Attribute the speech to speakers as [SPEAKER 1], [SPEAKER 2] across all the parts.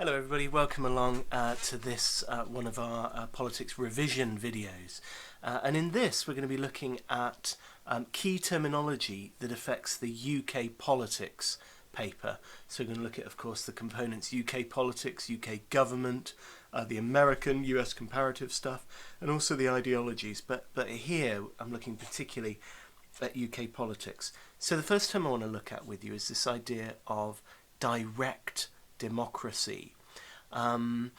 [SPEAKER 1] Hello everybody, welcome along to this one of our politics revision videos. And in this we're going to be looking at key terminology that affects the UK politics paper. So we're going to look at, of course, the components UK politics, UK government, the American, US comparative stuff, and also the ideologies. But here I'm looking particularly at UK politics. So the first term I want to look at with you is this idea of direct democracy. And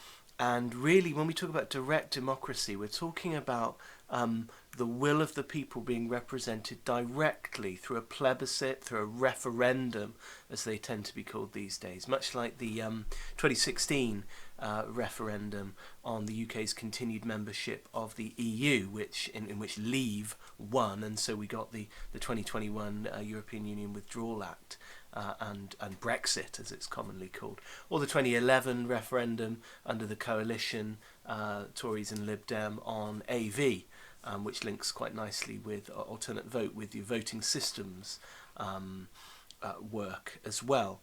[SPEAKER 1] really, when we talk about direct democracy, we're talking about the will of the people being represented directly through a plebiscite, through a referendum, as they tend to be called these days, much like the 2016 referendum on the UK's continued membership of the EU, in which Leave won, and so we got the 2021 European Union Withdrawal Act. And Brexit, as it's commonly called, or the 2011 referendum under the coalition, Tories and Lib Dem, on AV, which links quite nicely with alternate vote, with your voting systems work as well.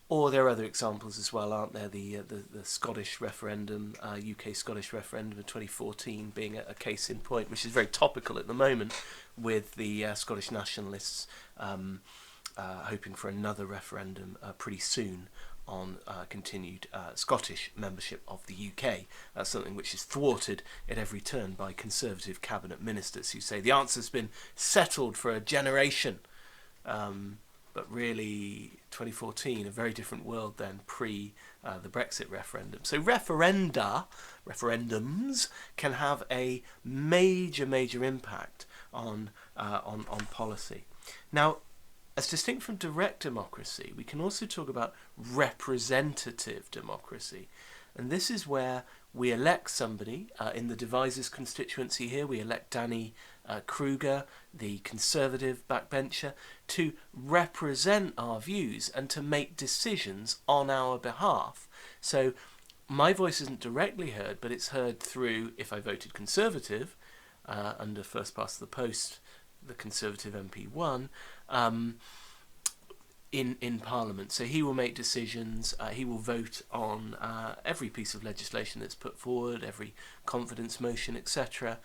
[SPEAKER 1] Or there are other examples as well, aren't there? The Scottish referendum, UK Scottish referendum of 2014 being a case in point, which is very topical at the moment, with the Scottish nationalists hoping for another referendum pretty soon on continued Scottish membership of the UK. That's something which is thwarted at every turn by Conservative cabinet ministers who say the answer's been settled for a generation. But really, 2014, a very different world then, pre the Brexit referendum. So referendums can have a major impact on policy. Now, as distinct from direct democracy, we can also talk about representative democracy. And this is where we elect somebody. In the Devizes constituency here, we elect Danny Kruger, the Conservative backbencher, to represent our views and to make decisions on our behalf. So my voice isn't directly heard, but it's heard through, if I voted Conservative, under first past the post, the Conservative MP won, in Parliament. So he will make decisions, he will vote on every piece of legislation that's put forward, every confidence motion, etc.,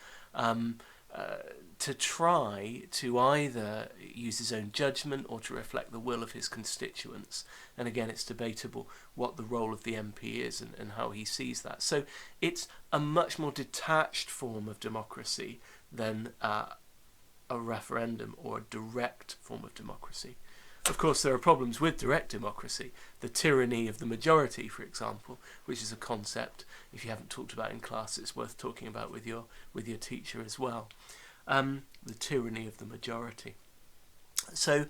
[SPEAKER 1] to try to either use his own judgment or to reflect the will of his constituents. And again, it's debatable what the role of the MP is and how he sees that. So it's a much more detached form of democracy than a referendum or a direct form of democracy. Of course, there are problems with direct democracy. The tyranny of the majority, for example, which is a concept, if you haven't talked about in class, it's worth talking about with your teacher as well. The tyranny of the majority. So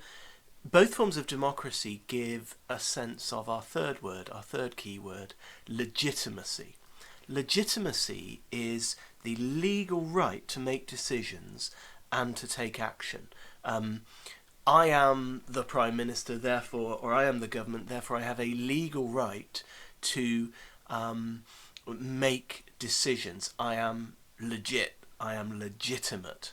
[SPEAKER 1] both forms of democracy give a sense of our third key word, legitimacy. Legitimacy is the legal right to make decisions and to take action. I am the Prime Minister, therefore, or I am the government, therefore I have a legal right to make decisions. I am legit, I am legitimate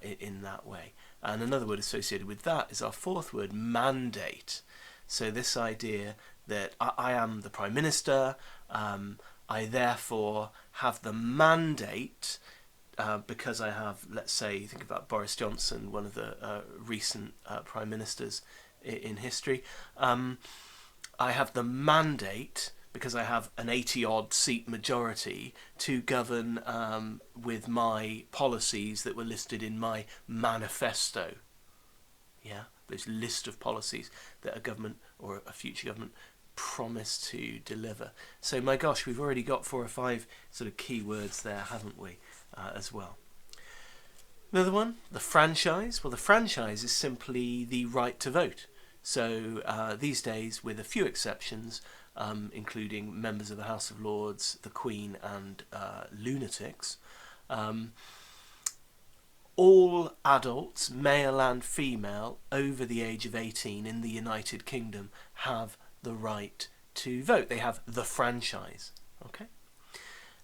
[SPEAKER 1] in that way. And another word associated with that is our fourth word, mandate. So this idea that I am the Prime Minister, I therefore have the mandate, because I have, let's say, think about Boris Johnson, one of the recent prime ministers in history. I have the mandate, because I have an 80-odd seat majority, to govern with my policies that were listed in my manifesto. Yeah, those list of policies that a government or a future government promise to deliver. So my gosh, we've already got 4 or 5 sort of key words there, haven't we, as well. Another one, the franchise. Well, the franchise is simply the right to vote. So these days, with a few exceptions, including members of the House of Lords, the Queen and lunatics, all adults, male and female, over the age of 18 in the United Kingdom have the right to vote. They have the franchise, okay?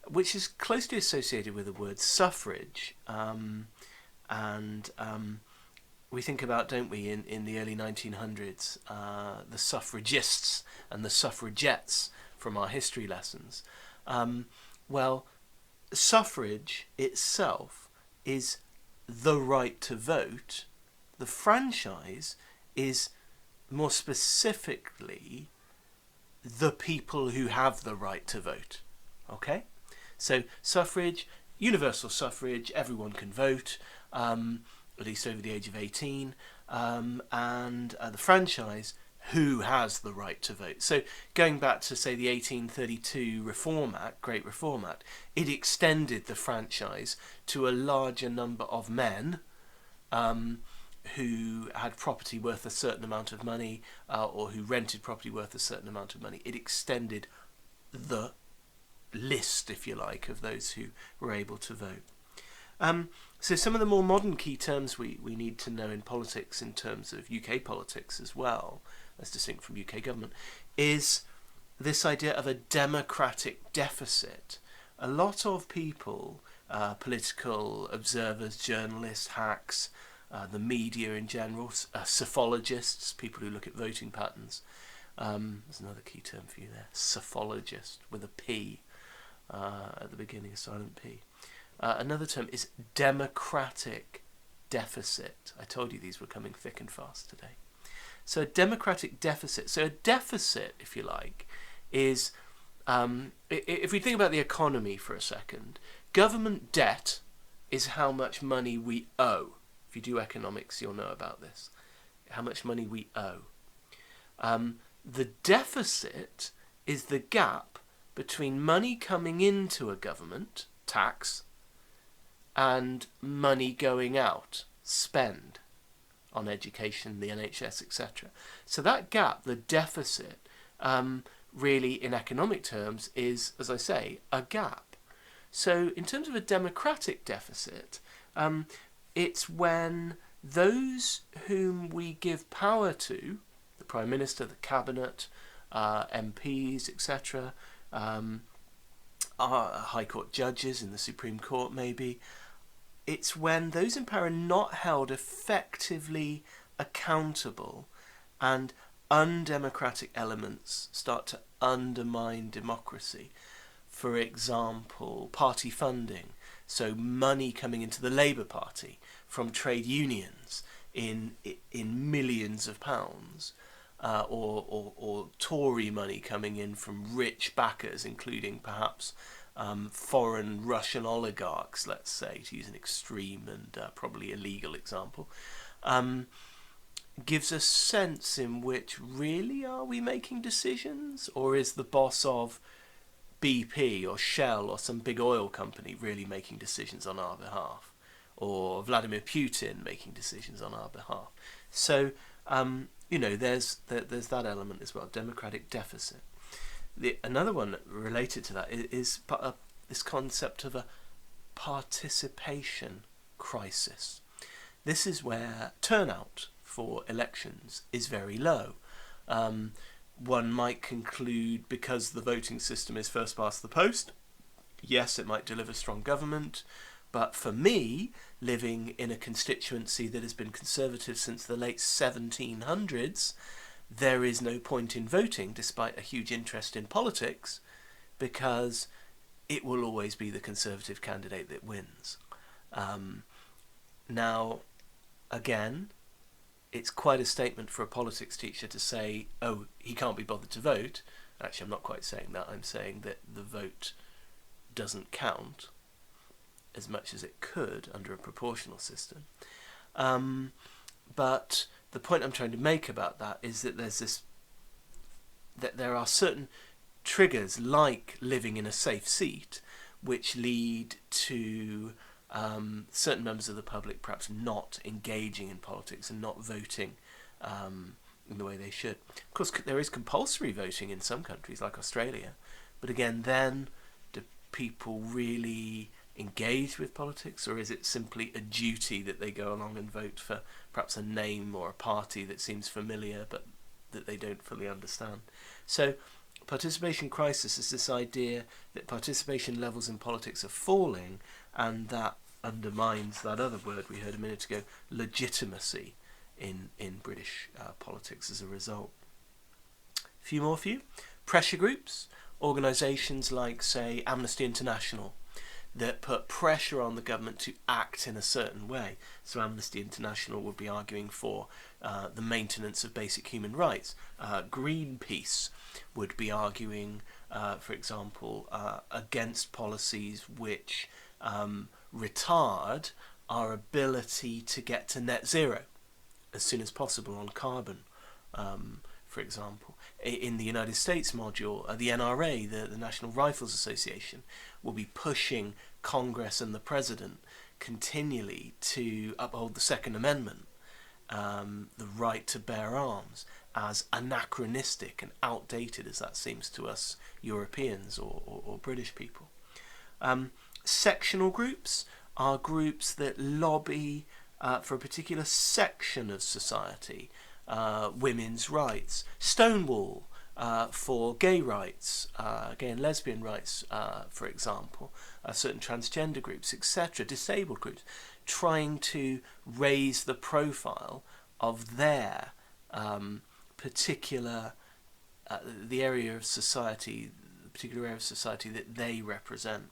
[SPEAKER 1] Which is closely associated with the word suffrage, and we think about, don't we, in the early 1900s, the suffragists and the suffragettes from our history lessons. Well, suffrage itself is the right to vote. The franchise is more specifically the people who have the right to vote. Okay? So suffrage, universal suffrage, everyone can vote, at least over the age of 18, and the franchise, who has the right to vote. So going back to, say, the 1832 Reform Act, Great Reform Act, it extended the franchise to a larger number of men who had property worth a certain amount of money, or who rented property worth a certain amount of money. It extended the list, if you like, of those who were able to vote. So some of the more modern key terms we need to know in politics, in terms of UK politics as well, as distinct from UK government, is this idea of a democratic deficit. A lot of people, political observers, journalists, hacks, the media in general, psephologists, people who look at voting patterns. There's another key term for you there, psephologist, with a P at the beginning, a silent P. Another term is democratic deficit. I told you these were coming thick and fast today. So a democratic deficit. So a deficit, if you like, is, if we think about the economy for a second, government debt is how much money we owe. If you do economics, you'll know about this. How much money we owe. The deficit is the gap between money coming into a government, tax, and money going out, spend on education, the NHS, etc. So that gap, the deficit, really in economic terms is, as I say, a gap. So in terms of a democratic deficit, it's when those whom we give power to, the Prime Minister, the Cabinet, MPs, etc., High Court judges in the Supreme Court maybe, it's when those in power are not held effectively accountable and undemocratic elements start to undermine democracy. For example, party funding, so money coming into the Labour Party from trade unions in millions of pounds, or Tory money coming in from rich backers, including perhaps foreign Russian oligarchs, let's say, to use an extreme and probably illegal example, gives a sense in which, really, are we making decisions? Or is the boss of BP or Shell or some big oil company really making decisions on our behalf? Or Vladimir Putin making decisions on our behalf? So, there's that element as well, democratic deficit. Another one related to that is this concept of a participation crisis. This is where turnout for elections is very low. One might conclude, because the voting system is first past the post, yes, it might deliver strong government, but for me, living in a constituency that has been conservative since the late 1700s, there is no point in voting, despite a huge interest in politics, because it will always be the Conservative candidate that wins. Now, again, it's quite a statement for a politics teacher to say, oh, he can't be bothered to vote. Actually, I'm not quite saying that. I'm saying that the vote doesn't count as much as it could under a proportional system. But the point I'm trying to make about that is that that there are certain triggers, like living in a safe seat, which lead to certain members of the public perhaps not engaging in politics and not voting in the way they should. Of course, there is compulsory voting in some countries, like Australia, but again, then do people really engage with politics, or is it simply a duty that they go along and vote for perhaps a name or a party that seems familiar but that they don't fully understand? So participation crisis is this idea that participation levels in politics are falling, and that undermines that other word we heard a minute ago, legitimacy. in British politics as a result. A few more for you. Pressure groups, organisations like, say, Amnesty International, that put pressure on the government to act in a certain way. So Amnesty International would be arguing for the maintenance of basic human rights. Greenpeace would be arguing, for example, against policies which retard our ability to get to net zero as soon as possible on carbon, for example. In the United States module, the NRA, the National Rifles Association, will be pushing Congress and the President continually to uphold the Second Amendment, the right to bear arms, as anachronistic and outdated as that seems to us Europeans or British people. Sectional groups are groups that lobby for a particular section of society, women's rights. Stonewall for gay rights, gay and lesbian rights, for example, certain transgender groups, etc., disabled groups, trying to raise the profile of their particular, the area of society, the particular area of society that they represent.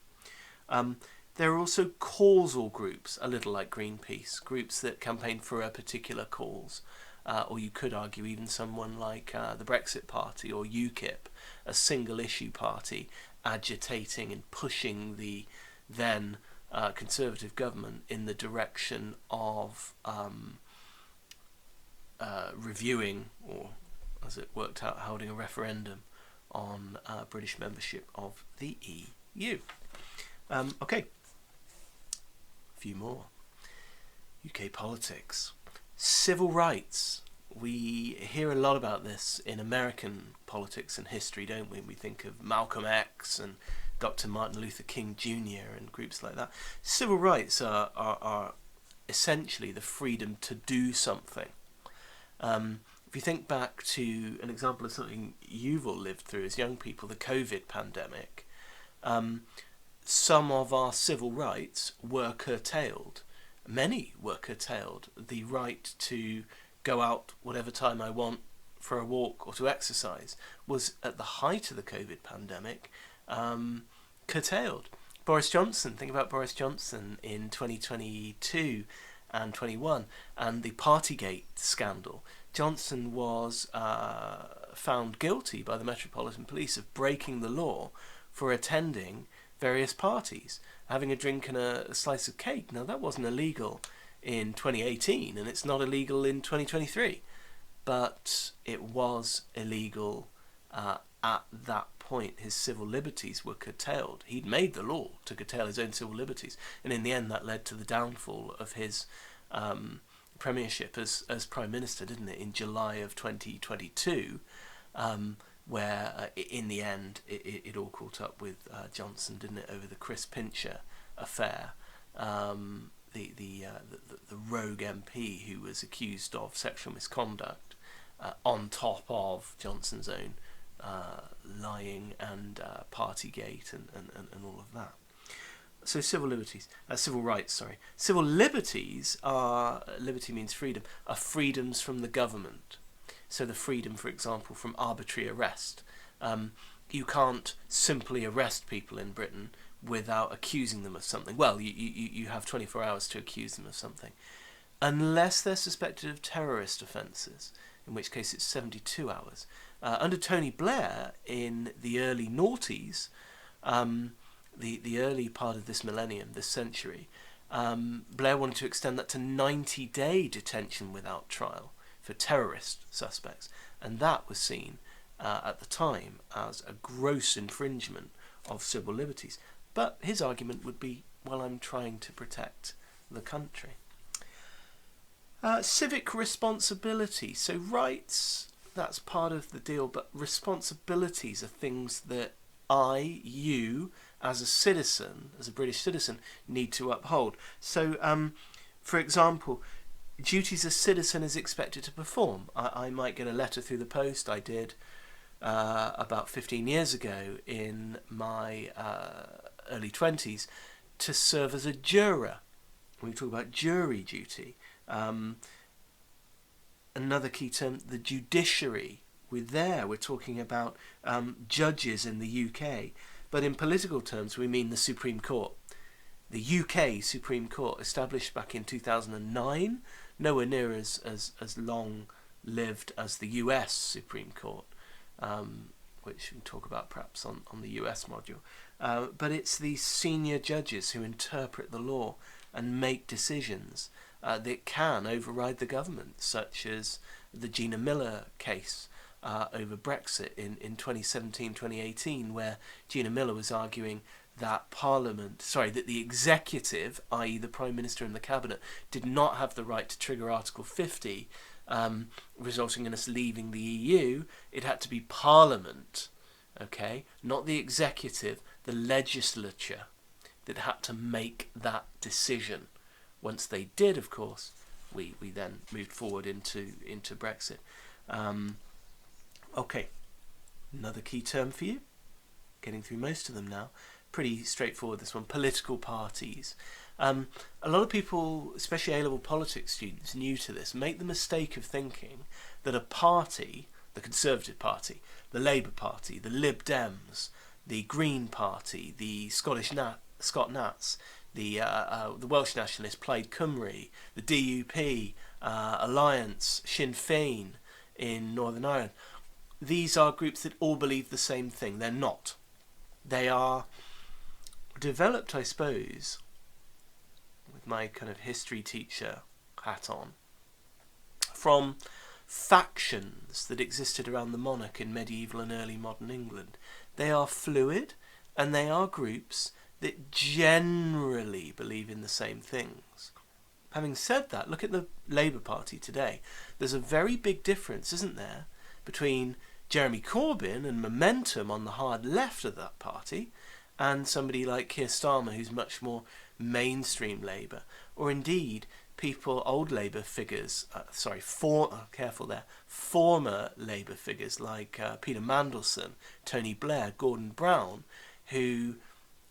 [SPEAKER 1] There are also causal groups, a little like Greenpeace, groups that campaign for a particular cause. Or you could argue even someone like the Brexit Party or UKIP, a single issue party agitating and pushing the then Conservative government in the direction of reviewing, or as it worked out, holding a referendum on British membership of the EU. Okay, a few more. UK politics. Civil rights. We hear a lot about this in American politics and history, don't we? We think of Malcolm X and Dr. Martin Luther King Jr. and groups like that. Civil rights are essentially the freedom to do something. If you think back to an example of something you've all lived through as young people, the COVID pandemic, some of our civil rights were curtailed. Many were curtailed. The right to go out whatever time I want for a walk or to exercise was, at the height of the COVID pandemic, curtailed. Boris Johnson, think about Boris Johnson in 2022 and 21 and the Partygate scandal. Johnson was found guilty by the Metropolitan Police of breaking the law for attending various parties, having a drink and a slice of cake. Now, that wasn't illegal in 2018, and it's not illegal in 2023, but it was illegal at that point. His civil liberties were curtailed. He'd made the law to curtail his own civil liberties, and in the end that led to the downfall of his premiership as Prime Minister, didn't it, in July of 2022, where in the end it all caught up with Johnson, didn't it, over the Chris Pincher affair, the rogue MP who was accused of sexual misconduct, on top of Johnson's own lying and Partygate and all of that. So civil rights. Civil liberties are, liberty means freedom, are freedoms from the government. So the freedom, for example, from arbitrary arrest. You can't simply arrest people in Britain without accusing them of something. Well, you have 24 hours to accuse them of something. Unless they're suspected of terrorist offences, in which case it's 72 hours. Under Tony Blair, in the early noughties, the early part of this millennium, this century, Blair wanted to extend that to 90-day detention without trial for terrorist suspects, and that was seen at the time as a gross infringement of civil liberties. But his argument would be, well, I'm trying to protect the country. Civic responsibility. So rights, that's part of the deal, but responsibilities are things that you, as a citizen, as a British citizen, need to uphold. So, for example, duties a citizen is expected to perform. I might get a letter through the post. I did about 15 years ago in my early 20s to serve as a juror. We talk about jury duty. Another key term, the judiciary. We're talking about judges in the UK, but in political terms we mean the Supreme Court. The UK Supreme Court, established back in 2009, nowhere near as long lived as the US Supreme Court, which we can talk about perhaps on the US module. But it's these senior judges who interpret the law and make decisions that can override the government, such as the Gina Miller case over Brexit in 2017-2018, where Gina Miller was arguing that that the executive, i.e. the Prime Minister and the Cabinet, did not have the right to trigger Article 50, resulting in us leaving the EU. It had to be Parliament, okay, not the executive, the legislature, that had to make that decision. Once they did, of course, we then moved forward into Brexit. Okay, another key term for you. Getting through most of them now. Pretty straightforward, this one. Political parties. A lot of people, especially A Level Politics students, new to this, make the mistake of thinking that a party, the Conservative Party, the Labour Party, the Lib Dems, the Green Party, the Scott Nats, the Welsh Nationalists, Plaid Cymru, the DUP, Alliance, Sinn Féin in Northern Ireland, these are groups that all believe the same thing. They're not. They are developed, I suppose, with my kind of history teacher hat on, from factions that existed around the monarch in medieval and early modern England. They are fluid, and they are groups that generally believe in the same things. Having said that, look at the Labour Party today. There's a very big difference, isn't there, between Jeremy Corbyn and momentum on the hard left of that party and somebody like Keir Starmer, who's much more mainstream Labour, or indeed old Labour figures, former Labour figures like Peter Mandelson, Tony Blair, Gordon Brown, who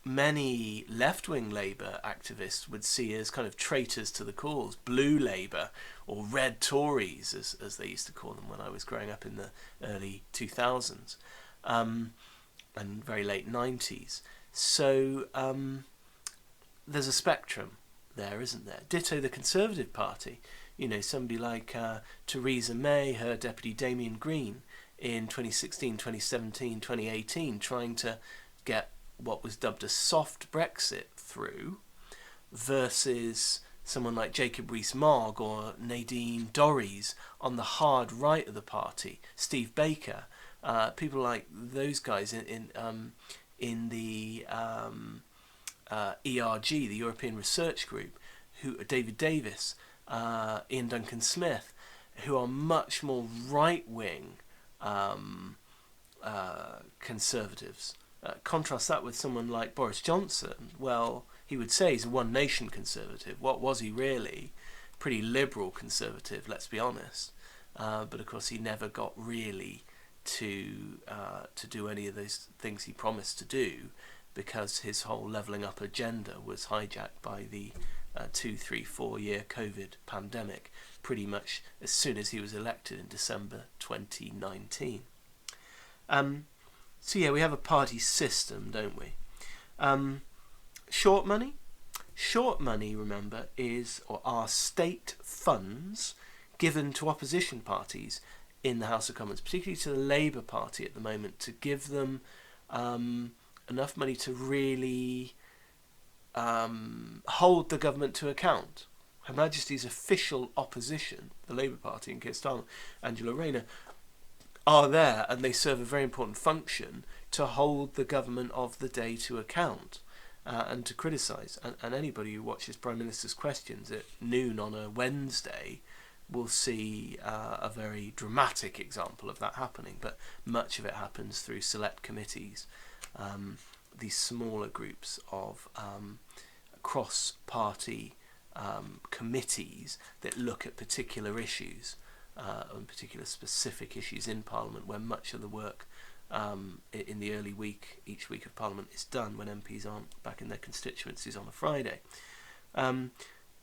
[SPEAKER 1] many left-wing Labour activists would see as kind of traitors to the cause, blue Labour, or red Tories, as they used to call them when I was growing up in the early 2000s and very late 90s. So there's a spectrum there, isn't there? Ditto the Conservative Party. You know, somebody like Theresa May, her deputy Damien Green, in 2016, 2017, 2018, trying to get what was dubbed a soft Brexit through, versus someone like Jacob Rees-Mogg or Nadine Dorries on the hard right of the party, Steve Baker, people like those guys in the ERG, the European Research Group, David Davis, Ian Duncan Smith, who are much more right-wing conservatives. Contrast that with someone like Boris Johnson. Well, he would say he's a one nation conservative. What was he really? Pretty liberal conservative, let's be honest. But of course he never got really to do any of those things he promised to do, because his whole levelling up agenda was hijacked by the 4 year COVID pandemic, pretty much as soon as he was elected in December 2019. So yeah, we have a party system, don't we? Short money? Short money, remember, are state funds given to opposition parties in the House of Commons, particularly to the Labour Party at the moment, to give them enough money to really hold the government to account. Her Majesty's official opposition, the Labour Party and Keir Starmer, Angela Rayner, are there, and they serve a very important function to hold the government of the day to account and to criticise. And anybody who watches Prime Minister's Questions at noon on a Wednesday will see a very dramatic example of that happening, but much of it happens through select committees, these smaller groups of cross-party committees that look at particular issues, on particular specific issues in Parliament, where much of the work in the early week, each week of Parliament, is done when MPs aren't back in their constituencies on a Friday.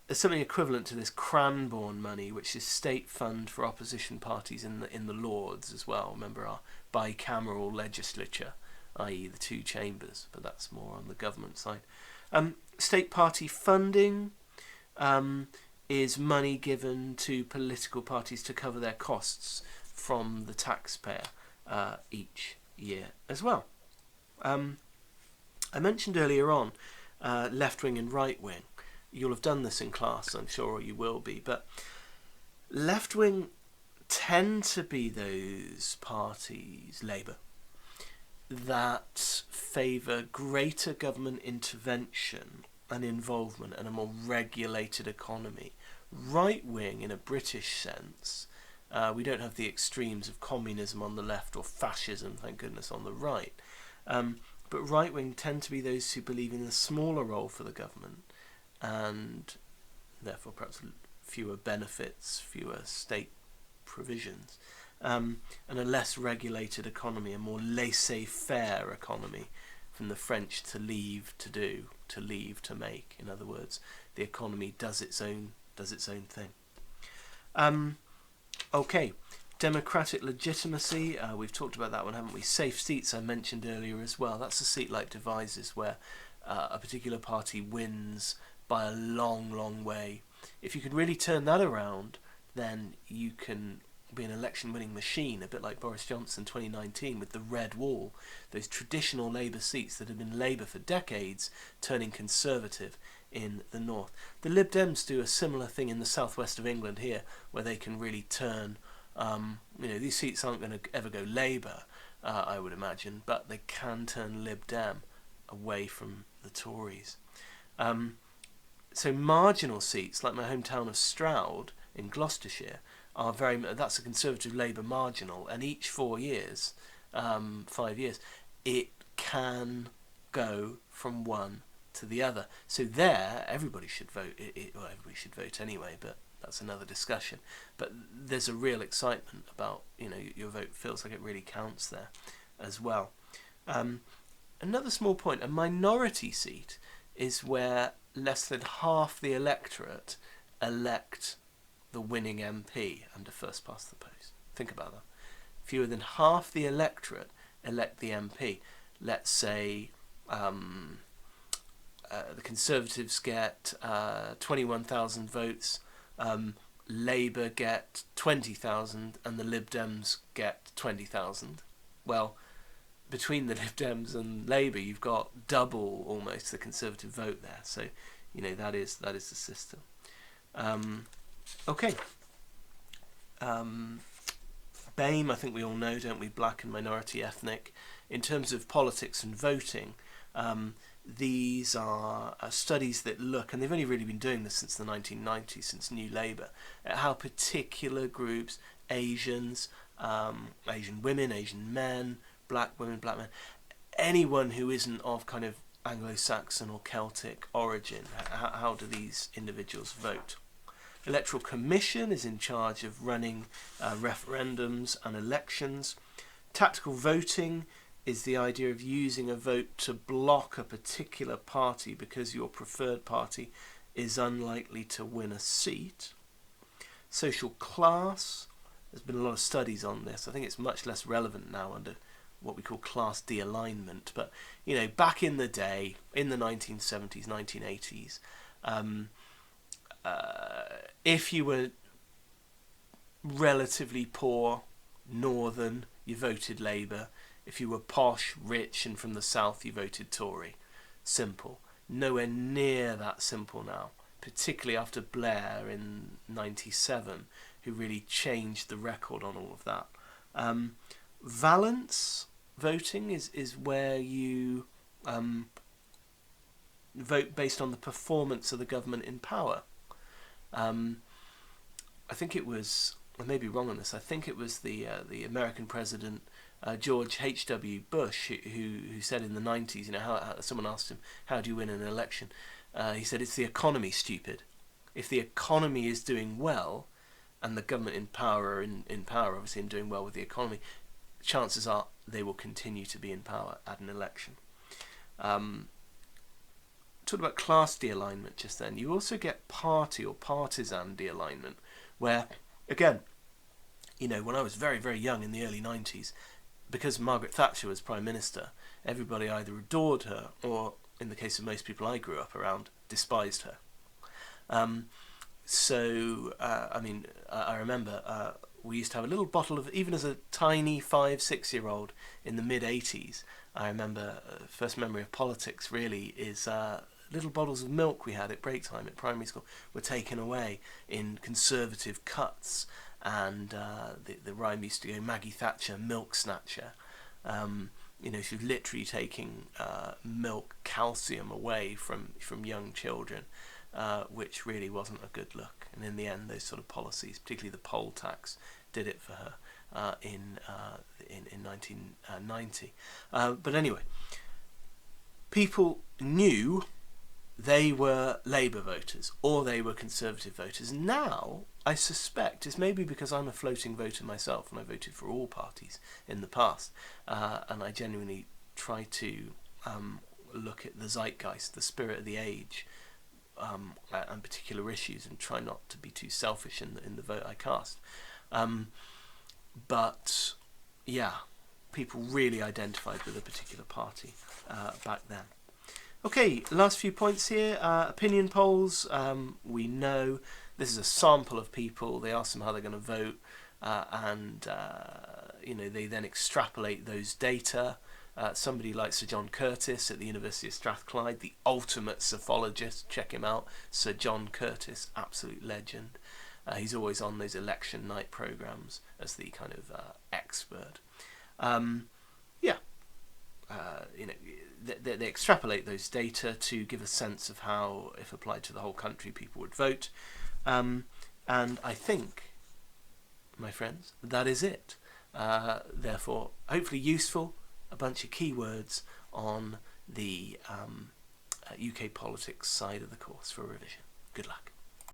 [SPEAKER 1] there's something equivalent to this Cranbourne money, which is state fund for opposition parties in the Lords as well. Remember our bicameral legislature, i.e. the two chambers, but that's more on the government side. State party funding is money given to political parties to cover their costs from the taxpayer each year as well. I mentioned earlier on left-wing and right-wing. You'll have done this in class, I'm sure, or you will be, but left-wing tend to be those parties, Labour, that favour greater government intervention and involvement and a more regulated economy. Right-wing, in a British sense, we don't have the extremes of communism on the left or fascism, thank goodness, on the right. But right-wing tend to be those who believe in a smaller role for the government and therefore perhaps fewer benefits, fewer state provisions, and a less regulated economy, a more laissez-faire economy, from the French to leave to do, to leave to make. In other words, the economy does its own thing. Okay, democratic legitimacy, we've talked about that one, haven't we? Safe seats I mentioned earlier as well. That's a seat like Devizes, where a particular party wins by a long way. If you can really turn that around, then you can be an election-winning machine, a bit like Boris Johnson 2019 with the red wall, those traditional Labour seats that have been Labour for decades turning Conservative in the north. The Lib Dems do a similar thing in the southwest of England here, where they can really turn, these seats aren't going to ever go Labour, I would imagine, but they can turn Lib Dem away from the Tories. So marginal seats, like my hometown of Stroud in Gloucestershire, are that's a Conservative Labour marginal, and each 4 years, 5 years, it can go from one to the other. So there, everybody should vote. Well, everybody should vote anyway, but that's another discussion. But there's a real excitement about, your vote feels like it really counts there as well. Another small point, a minority seat is where less than half the electorate elect the winning MP under first past the post. Think about that. Fewer than half the electorate elect the MP. Let's say the Conservatives get 21,000 votes, Labour get 20,000, and the Lib Dems get 20,000. Well, between the Lib Dems and Labour, you've got double almost the Conservative vote there. So, that is the system. Okay. BAME, I think we all know, don't we? Black and minority ethnic. In terms of politics and voting, these are studies that look, and they've only really been doing this since the 1990s, since New Labour, at how particular groups, Asians, Asian women, Asian men, black women, black men, anyone who isn't of kind of Anglo-Saxon or Celtic origin, how do these individuals vote? Electoral Commission is in charge of running referendums and elections. Tactical voting is the idea of using a vote to block a particular party because your preferred party is unlikely to win a seat. Social class, there's been a lot of studies on this. I think it's much less relevant now under what we call class de-alignment. But, back in the day, in the 1970s, 1980s, if you were relatively poor, northern, you voted Labour. If you were posh, rich, and from the south, you voted Tory. Simple. Nowhere near that simple now, particularly after Blair in 97, who really changed the record on all of that. Valence voting is where you vote based on the performance of the government in power. I think it was, I may be wrong on this, I think it was the American president George H.W. Bush who said in the 90s, how someone asked him, how do you win an election? He said, it's the economy, stupid. If the economy is doing well, and the government in power are in power, obviously, and doing well with the economy, chances are they will continue to be in power at an election. talked about class de-alignment just then. You also get party or partisan de-alignment, where, again, you know, when I was very, very young in the early 90s, because Margaret Thatcher was Prime Minister, everybody either adored her or, in the case of most people I grew up around, despised her. I remember we used to have a little bottle of, even as a tiny 5-6-year-old in the mid-80s, I remember, first memory of politics really is little bottles of milk we had at break time at primary school were taken away in Conservative cuts, and the rhyme used to go, Maggie Thatcher, milk snatcher. You know, she was literally taking milk calcium away from young children, which really wasn't a good look. And in the end, those sort of policies, particularly the poll tax, did it for her in 1990. But anyway, people knew they were Labour voters or they were Conservative voters. Now, I suspect it's maybe because I'm a floating voter myself and I voted for all parties in the past, and I genuinely try to look at the zeitgeist, the spirit of the age, and particular issues, and try not to be too selfish in the vote I cast. But yeah, people really identified with a particular party back then. Okay, last few points here. Opinion polls. We know this is a sample of people. They ask them how they're going to vote, and you know, they then extrapolate those data. Somebody like Sir John Curtis at the University of Strathclyde, the ultimate psephologist. Check him out, Sir John Curtis, absolute legend. He's always on those election night programmes as the kind of expert. You know, they extrapolate those data to give a sense of how, if applied to the whole country, people would vote. And I think, my friends, that is it. Therefore, hopefully useful, a bunch of keywords on the UK politics side of the course for revision. Good luck.